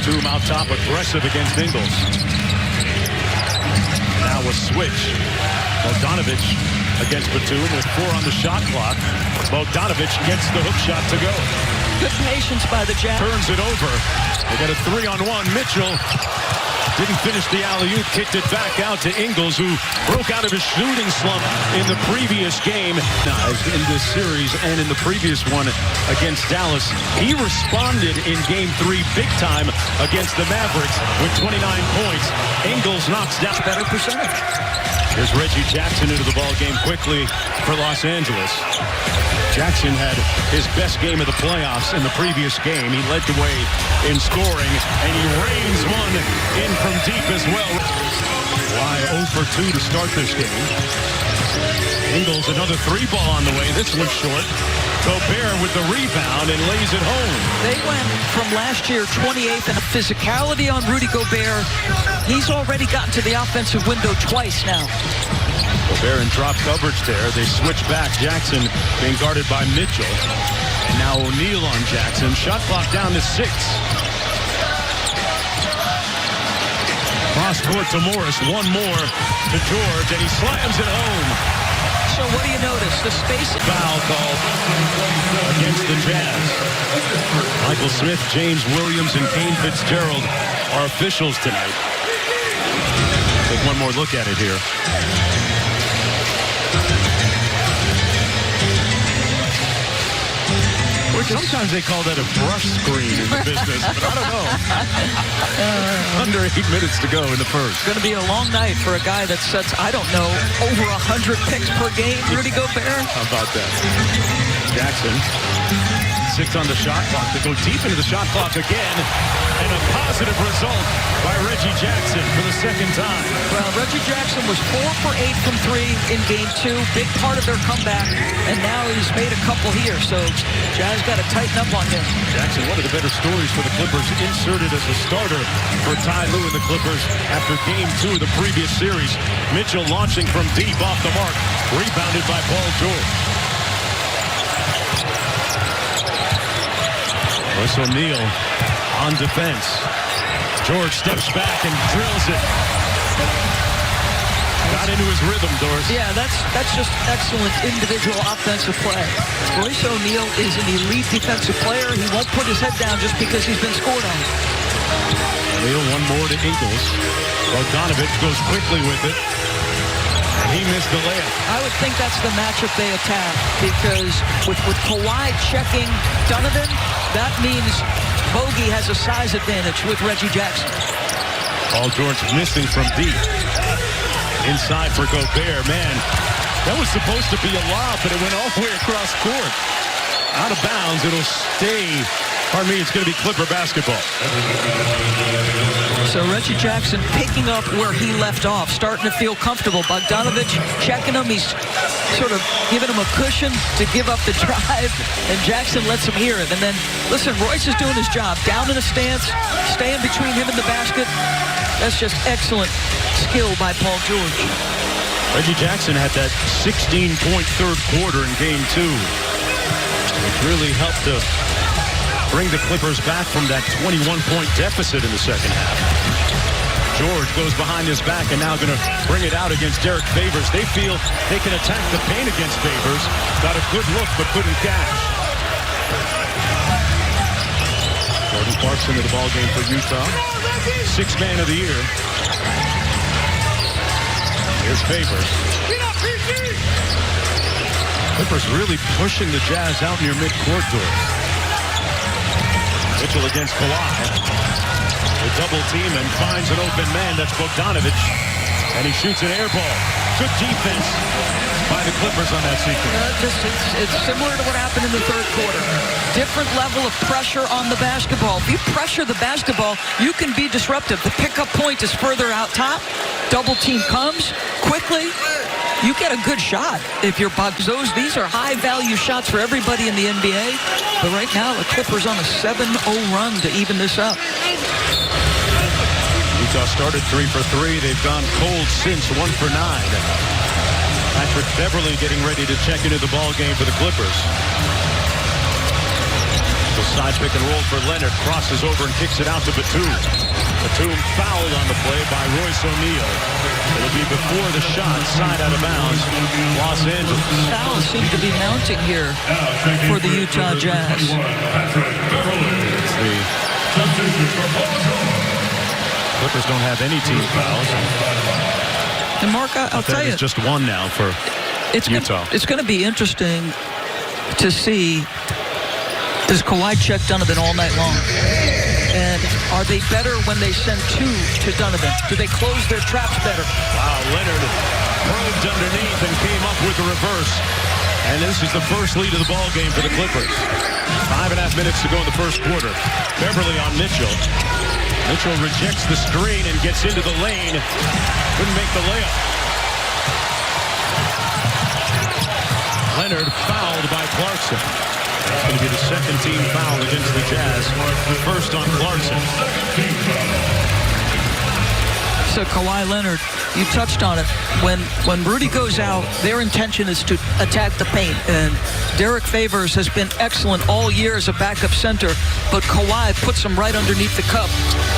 Batum out top, aggressive against Ingles. Now a switch. Bogdanovic against Batum with 4 on the shot clock. Bogdanovic gets the hook shot to go. Good patience by the Jazz. Turns it over. They got a 3-on-1. Mitchell didn't finish the alley-oop, kicked it back out to Ingles, who broke out of his shooting slump in the previous game. In this series and in the previous one against Dallas, he responded in Game 3 big time against the Mavericks with 29 points. Ingles knocks down. Better percentage. Here's Reggie Jackson into the ball game quickly for Los Angeles. Jackson had his best game of the playoffs in the previous game. He led the way in scoring, and he rains one in from deep as well. Why 0 for 2 to start this game. Ingles, another 3-ball on the way. This one's short. Gobert with the rebound and lays it home. They went from last year 28th in physicality on Rudy Gobert. He's already gotten to the offensive window twice now. Gobert in drop coverage there. They switch back. Jackson being guarded by Mitchell. And now O'Neal on Jackson. Shot clock down to 6. Cross court to Morris. One more to George, and he slams it home. So what do you notice? The space. Foul called against the Jazz. Michael Smith, James Williams, and Kane Fitzgerald are officials tonight. Take one more look at it here. Sometimes they call that a brush screen in the business, but I don't know. Under 8 minutes to go in the first. It's going to be a long night for a guy that sets, I don't know, over 100 picks per game, Rudy Gobert. How about that? Jackson, 6 on the shot clock. They go deep into the shot clock again, and a positive result by Reggie Jackson for the second time. Well, Reggie Jackson was 4 for 8 from 3 in Game 2, big part of their comeback, and now he's made a couple here, so Jazz got to tighten up on him. Jackson, one of the better stories for the Clippers, inserted as a starter for Ty Lue and the Clippers after Game 2 of the previous series. Mitchell launching from deep off the mark, rebounded by Paul George. Royce O'Neal on defense. George steps back and drills it. Got into his rhythm, Doris. Yeah, that's just excellent individual offensive play. Royce O'Neal is an elite defensive player. He won't put his head down just because he's been scored on. O'Neal, one more to Ingles. Bogdanovic goes quickly with it. And he missed the layup. I would think that's the matchup they attack, because with Kawhi checking Donovan, that means Bogey has a size advantage with Reggie Jackson. Paul George missing from deep. Inside for Gobert. Man, that was supposed to be a lob, but it went all the way across court. Out of bounds. It'll stay. Pardon me, it's going to be Clipper basketball. So Reggie Jackson picking up where he left off, starting to feel comfortable. Bogdanovic checking him. He's sort of giving him a cushion to give up the drive, and Jackson lets him hear it. And then, listen, Royce is doing his job. Down in a stance, staying between him and the basket. That's just excellent skill by Paul George. Reggie Jackson had that 16-point third quarter in Game 2. It really helped to bring the Clippers back from that 21-point deficit in the second half. George goes behind his back and now going to bring it out against Derek Favors. They feel they can attack the paint against Favors. Got a good look, but couldn't cash. Jordan Clarkson into the ball game for Utah. Sixth man of the year. Here's Favors. Clippers really pushing the Jazz out near midcourt door. Mitchell against Kawhi. The double team and finds an open man. That's Bogdanovic. And he shoots an air ball. Good defense by the Clippers on that sequence. It's similar to what happened in the third quarter. Different level of pressure on the basketball. If you pressure the basketball, you can be disruptive. The pickup point is further out top. Double team comes quickly. You get a good shot if you're Bucks. These are high-value shots for everybody in the NBA. But right now, the Clippers on a 7-0 run to even this up. Utah started 3 for 3. They've gone cold since 1 for 9. Patrick Beverley getting ready to check into the ball game for the Clippers. Mitchell side pick and roll for Leonard. Crosses over and kicks it out to Batum. Batum fouled on the play by Royce O'Neal. It'll be before the shot, side out of bounds, Los Angeles. Fouls seem to be mounting here for the Utah Jazz. The Clippers don't have any team fouls. And Mark, I'll tell you, It's just one now for Utah. It's going to be interesting to see, does Kawhi check Donovan all night long? And are they better when they send two to Donovan? Do they close their traps better? Wow, Leonard probed underneath and came up with the reverse. And this is the first lead of the ball game for the Clippers. 5.5 minutes to go in the first quarter. Beverly on Mitchell. Mitchell rejects the screen and gets into the lane. Couldn't make the layup. Leonard fouled by Clarkson. That's going to be the second team foul against the Jazz. First on Clarkson. So Kawhi Leonard, you touched on it. When Rudy goes out, their intention is to attack the paint. And Derek Favors has been excellent all year as a backup center, but Kawhi puts him right underneath the cup.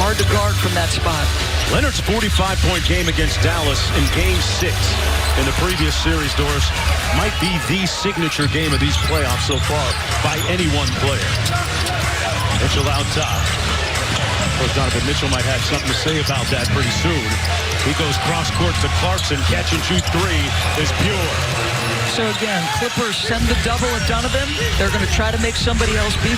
Hard to guard from that spot. Leonard's 45-point game against Dallas in Game 6 in the previous series, Doris, might be the signature game of these playoffs so far by any one player. Mitchell out top. Donovan Mitchell might have something to say about that pretty soon. He goes cross-court to Clarkson. Catch and shoot three is pure. So again, Clippers send the double at Donovan. They're going to try to make somebody else beat